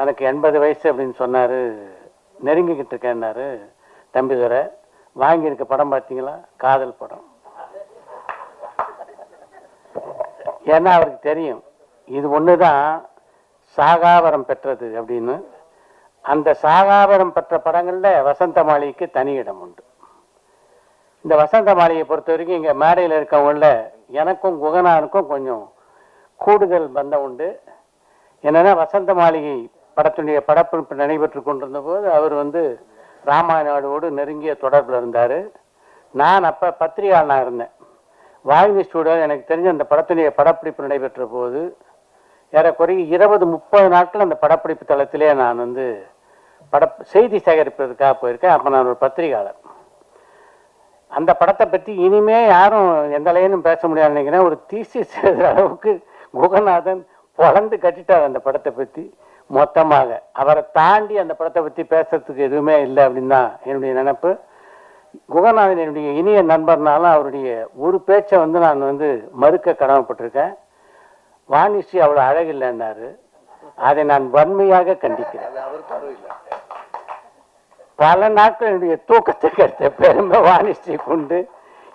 தனக்கு 80 வயசு அப்படின்னு சொன்னார். நெருங்கிக்கிட்டு இருக்கேன்னாரு. தம்பிதுரை வாங்கியிருக்க படம் பார்த்தீங்களா? காதல் படம். ஏன்னா அவருக்கு தெரியும் இது ஒன்று தான் சாகாவரம் பெற்றது அப்படின்னு. அந்த சாகாவரம் பெற்ற படங்களில் வசந்த மாளிகைக்கு தனி இடம் உண்டு. இந்த வசந்த மாளிகையை பொறுத்த வரைக்கும் இங்கே மேடையில் இருக்கவங்கள எனக்கும் குகனானுக்கும் கொஞ்சம் கூடுதல் பந்தம் உண்டு. என்னென்னா வசந்த மாளிகை படத்தினுடைய படப்பிடிப்பு நடைபெற்று கொண்டிருந்த போது அவர் ராமாயணோடு நெருங்கிய தொடர்பில் இருந்தார். நான் அப்போ பத்திரிகையாளனாக இருந்தேன். வாகினி ஸ்டூடியோ எனக்கு தெரிஞ்ச அந்த படத்தினுடைய படப்பிடிப்பு நடைபெற்ற போது ஏறக்குறைய 20-30 நாட்கள் அந்த படப்பிடிப்பு தளத்திலே நான் செய்தி சேகரிப்பதற்காக போயிருக்கேன். அப்போ நான் ஒரு பத்திரிகையாளர். அந்த படத்தை பற்றி இனிமே யாரும் எந்த லைனும் பேச முடியாது நினைக்கிறேன். ஒரு தீசிஸ் எழுதுகிற அளவுக்கு குகநாதன் பொழந்து கட்டிட்டார் அந்த படத்தை பற்றி மொத்தமாக. அவரை தாண்டி அந்த படத்தை பற்றி பேசுறதுக்கு எதுவுமே இல்லை அப்படின்னு தான் என்னுடைய நினைப்பு. குகநாதன் என்னுடைய இனிய நண்பர்னாலும் அவருடைய ஒரு பேச்சை நான் மறுக்க கடமைப்பட்டிருக்கேன். வாணிஸ்ரீ அவ்வளோ அழகில்லைன்னாரு. அதை நான் வன்மையாக கண்டிக்கிறேன். பல நாட்கள் என்னுடைய தூக்கத்தை கெடுத்த பெருமை வாணிஸ்ரீ கொண்டு.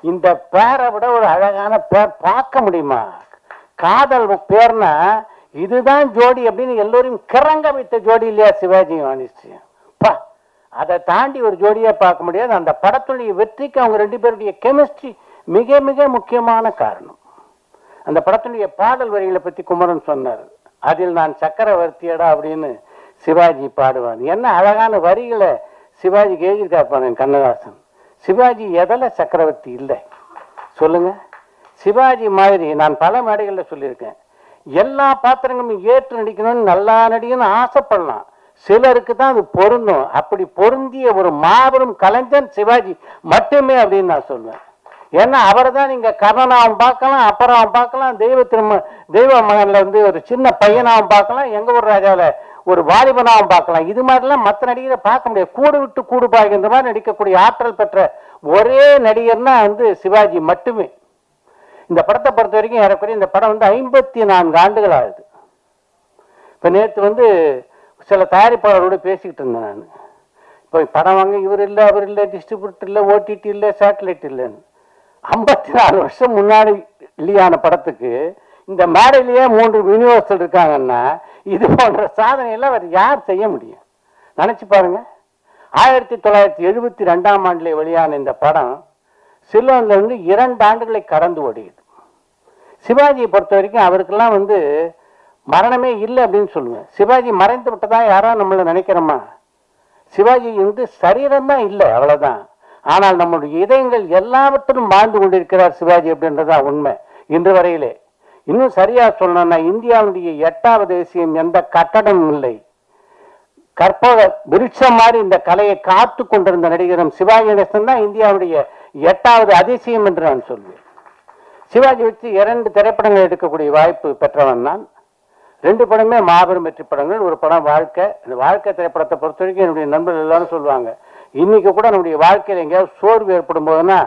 இந்த பேரை விட ஒரு அழகான பேர் பார்க்க முடியுமா? காதல் பேர்னா இதுதான் ஜோடி அப்படின்னு எல்லோரையும் கிறங்க வைத்த ஜோடி இல்லையா சிவாஜி வாணிஸ்ரீ? அதை தாண்டி ஒரு ஜோடியா பார்க்க முடியாது. அந்த படத்துடைய வெற்றிக்கு அவங்க 2 பேருடைய கெமிஸ்ட்ரி மிக மிக முக்கியமான காரணம். அந்த படத்துடைய பாடல் வரிகளை பற்றி குமரன் சொன்னார். அதில் நான் சக்கரவர்த்தியடா அப்படின்னு சிவாஜி பாடுவார். என்ன அழகான வரிகளை சிவாஜிக்கு எழுதியிருக்காப்பாங்க கண்ணதாசன். சிவாஜி எதில் சக்கரவர்த்தி இல்லை சொல்லுங்க? சிவாஜி மாதிரி நான் பல மேடைகளில் சொல்லியிருக்கேன். எல்லா பாத்திரங்களும் ஏற்று நடிக்கணும்னு நல்லா நடிக்கணும்னு ஆசைப்படலாம். சிலருக்கு தான் அது பொருந்தும். அப்படி பொருந்திய ஒரு மாபெரும் கலைஞன் சிவாஜி மட்டுமே அப்படின்னு நான் சொல்லுவேன். ஏன்னா அவரை தான் நீங்க கர்ணனாவும் பார்க்கலாம், அப்புறம் பார்க்கலாம், தெய்வ மகன்ல ஒரு சின்ன பையனாவும் பார்க்கலாம், எங்க ஒரு ராஜாவில் ஒரு வாலிபனாவும் பார்க்கலாம். இது மாதிரிலாம் மற்ற நடிகரை பார்க்க முடியாது. கூடு விட்டு கூடு பாய்கின்ற மாதிரி நடிக்கக்கூடிய ஆற்றல் பெற்ற ஒரே நடிகர்னா சிவாஜி மட்டுமே. இந்த படத்தை பொறுத்த வரைக்கும் ஏறக்குறைய இந்த படம் 54 ஆண்டுகள் ஆகுது. இப்போ நேற்று சில தயாரிப்பாளரோடு பேசிக்கிட்டு இருந்தேன் நான். இப்போ படம் வாங்க இவர் இல்லை, அவர் இல்லை, டிஸ்ட்ரிபியூட்டர் இல்லை, ஓடிடி இல்லை, சேட்டலைட் இல்லைன்னு. 54 வருஷம் முன்னாடி இல்லையான படத்துக்கு இந்த மேடையிலேயே 3 யூனிவர்சல் இருக்காங்கன்னா இது போன்ற சாதனையெல்லாம் அவர் யார் செய்ய முடியும்? நினைச்சு பாருங்க. 1972ஆம் ஆண்டிலே வெளியான இந்த படம் சிலோன்ல 2 ஆண்டுகளை கடந்து ஓடியது. சிவாஜியை பொறுத்த வரைக்கும் அவருக்கெல்லாம் மரணமே இல்லை அப்படின்னு சொல்லுவேன். சிவாஜி மறைந்து விட்டதா யாராவது நம்மள நினைக்கிறோமா? சிவாஜி சரீரம் தான் இல்லை, அவ்வளவுதான். ஆனால் நம்முடைய இதயங்கள் எல்லாவற்றிலும் வாழ்ந்து கொண்டிருக்கிறார் சிவாஜி அப்படின்றதான் உண்மை இன்று வரையிலே. இன்னும் சரியா சொல்லணும்னா இந்தியாவுடைய 8வது தேசியம் எந்த கட்டடமும் இல்லை. கற்பக விருட்சம் மாதிரி இந்த கலையை காத்து கொண்டிருந்த நடிகரும் சிவாஜி கணேசன் தான் இந்தியாவுடைய 8வது அதிசயம் என்று நான் சொல்வேன். சிவாஜி வச்சு 2 திரைப்படங்கள் எடுக்கக்கூடிய வாய்ப்பு பெற்றவன் நான். 2 படமே மாபெரும் வெற்றி படங்கள். ஒரு படம் வாழ்க்கை. இந்த வாழ்க்கை திரைப்படத்தை பொறுத்த வரைக்கும் என்னுடைய நண்பர்கள் எல்லாரும் சொல்லுவாங்க, இன்னைக்கு கூட நம்முடைய வாழ்க்கையில் எங்கேயாவது சோர்வு ஏற்படும் போதுன்னா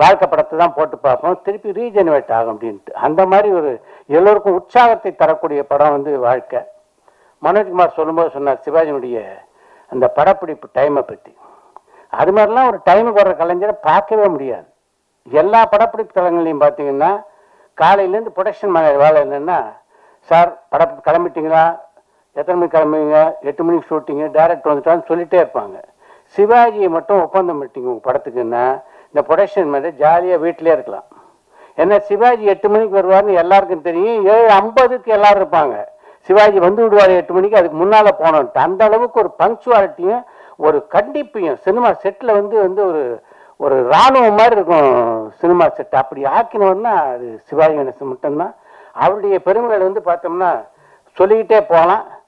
வாழ்க்கை படத்தை தான் போட்டு பார்ப்போம், திருப்பி ரீஜெனரேட் ஆகும் அப்படின்ட்டு. அந்த மாதிரி ஒரு எல்லோருக்கும் உற்சாகத்தை தரக்கூடிய படம் வாழ்க்கை. மனோஜ்குமார் சொல்லும்போது சொன்னார் சிவாஜியினுடைய அந்த படப்பிடிப்பு டைமை பற்றி. அது மாதிரிலாம் ஒரு டைமுக்கு வர்ற கலைஞரை பார்க்கவே முடியாது. எல்லா படப்பிடிப்பு தளங்களையும் பார்த்தீங்கன்னா காலையிலேருந்து ப்ரொடக்ஷன் மேனேஜர் வேலை என்னென்னா, சார் படம் கிளம்பிட்டீங்களா, எத்தனை மணிக்கு கிளம்புவீங்க, 8 மணிக்கு ஷூட்டிங்கு, டைரக்டர் வந்துட்டான்னு சொல்லிட்டே இருப்பாங்க. சிவாஜியை மட்டும் ஒப்பந்தம் பண்ணிட்டீங்க உங்கள் படத்துக்குன்னா இந்த ப்ரொடக்ஷன் மேனேஜர் ஜாலியாக வீட்டிலே இருக்கலாம். ஏன்னா சிவாஜி 8 மணிக்கு வருவார்னு எல்லாருக்கும் தெரியும். 7:50க்கு எல்லாரும் இருப்பாங்க. சிவாஜி விடுவார் 8 மணிக்கு, அதுக்கு முன்னால் போனோன்ட்டு. அந்த அளவுக்கு ஒரு பங்க்சுவாலிட்டியும் ஒரு கண்டிப்பையும் சினிமா செட்டில் ஒரு ஒரு இராணுவம் மாதிரி இருக்கும் சினிமா செட். அப்படி ஆக்கினவர்னா அது சிவாஜி கணேசன் மட்டும்தான். அவருடைய பெருமைகள் பார்த்தோம்னா சொல்லிக்கிட்டே போகலாம்.